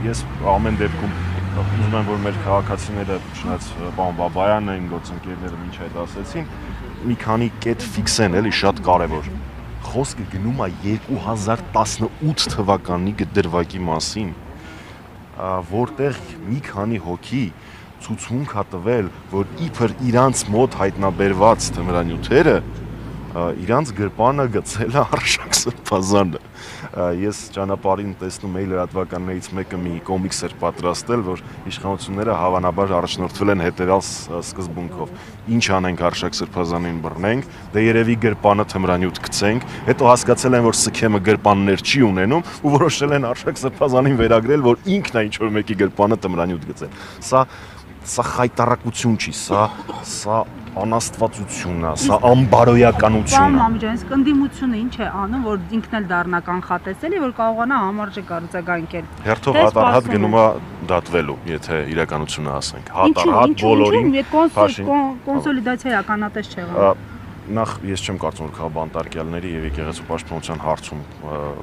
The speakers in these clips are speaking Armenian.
ես ամեն դեպքում ուզում եմ, որ մեր քաղաքացիները, չնայած պարոն Բաբայանը, իմ գործընկերները մինչ այդ ասեցին, մի քանի կետ ֆիքսեն, էլի շատ կարևոր։ Խոսքը գնում է 2018 թվականի դրվագի մասին, որտեղ մի քանի հոգի ցուցմունք է տվել, որ իբր իրանց մոտ հայտնաբերված թմրանյութերը իրանց գրպանը գցել է Արշակ Սրբազանը։ Ես ճանապարհին տեսնում էի լրատվականներից մեկը մի կոմիքս էր պատրաստել, որ իշխանությունները հավանաբար առաջնորդվել են հետևյալ սկզբունքով. ինչ անենք Արշակ Սրբազանին բռնենք, դե երևի գրպանը թմրանյութ գցենք, հետո հասկացել են, որ սքեմը գրպաններ չի ունենում ու որոշել են Արշակ Սրբազանին վերագրել, որ ինքն է ինչ-որ մեկի գրպանը թմրանյութ գցել։ Սա խայտարակություն չի, սա անաստվածություն է, սա անբարոյականություն է։ Մամիջան, իսկ ընդդիմությունը ինչ է անում, որ ինքն էլ դառնա կանխատեսելի, որ կարողանա համարժեք արձագանքել։ Հերթով հատ գնում է դատվելու, եթե իրականությունը ասենք։ Հատ բոլորին։ Կոնսոլիդացիայի ականատես չեղան։ Նախ ես չեմ կարծում, որ քաղաքաբանտարկյալների եւ եկեղեցու պաշտպանության հարցում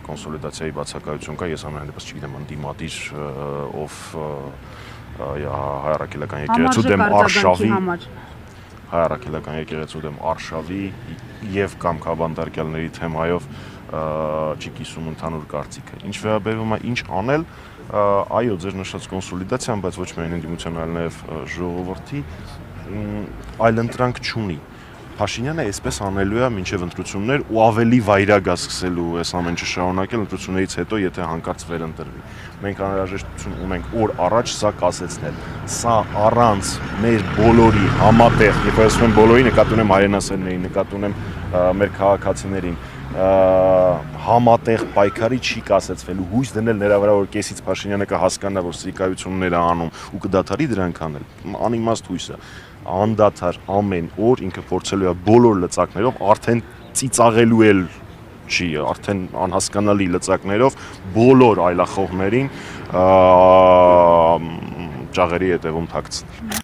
կոնսոլիդացիայի բացակայություն կա, ես ամենայն դեպս չգիտեմ ընդդիմադիր ով հայ-առաքելական եկեղեցու դեմ արշավի հայ-առաքելական եկեղեցու դեմ արշավի եւ կամ քաղաքաբանտարկյալների թեմայով չի կիսում ընդհանուր կարծիքը։ Ինչ վերաբերում է ինչ անել, այո, ձեր նշած կոնսոլիդացիան, բայց ոչ միայն ընդդիմության, այլ նաեւ ժողովրդի այլընտրանք չունի։ Փաշինյանը այսպես անելու է մինչև ընտրություններ ու ավելի վայրագ է սկսելու այս ամեն ինչը շարունակել ընտրություններից հետո, եթե հանկարծ վերընտրվի։ Մենք անհրաժեշտություն ունենք օր առաջ սա կասեցնել։ Սա առանց մեր բոլորի համատեղ, երբ ասում եմ բոլորի, նկատի ունեմ հայրենասերներին, նկատի ունեմ մեր քաղաքացիներին, համատեղ պայքարի չի կասեցվելու, հույս դնել նրա վրա, որ կեսից Փաշինյանը կհասկանա, որ սրիկայություններ է անում ու կդադարի դրանք անել, անիմաստ հույս է։ Անդադար ամեն օր ինքը փորձելու է բոլոր լծակներով, արդեն ծիծաղելու էլ չի, արդեն անհասկանալի լծակներով բոլոր այլախոհներին ճաղերի հետևում թաքցնել։